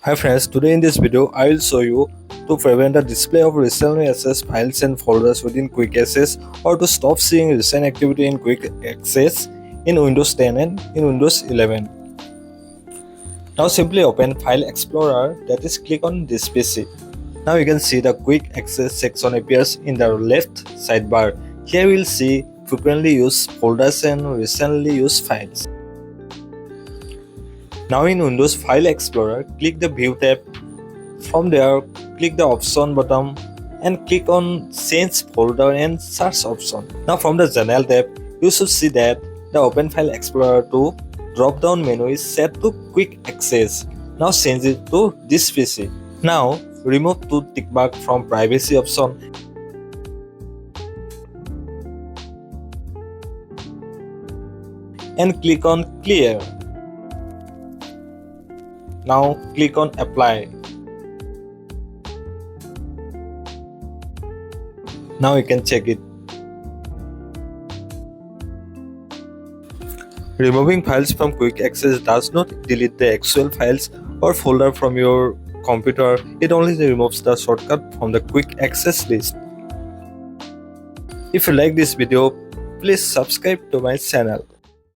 Hi friends, today in this video I will show you to prevent the display of recently accessed files and folders within Quick Access or to stop seeing recent activity in Quick Access in Windows 10 and in Windows 11. Now simply open File Explorer, that is click on this PC. Now you can see the Quick Access section appears in the left sidebar. Here we will see frequently used folders and recently used files. Now in Windows File Explorer, click the View tab. From there, click the Option button and click on Change Folder and Search option. Now from the General tab, you should see that the Open File Explorer 2 drop-down menu is set to Quick Access. Now change it to this PC. Now remove two tick mark from Privacy option and click on Clear. Now click on Apply. Now you can check it. Removing files from Quick Access does not delete the actual files or folder from your computer, it only removes the shortcut from the Quick Access list. If you like this video, please subscribe to my channel.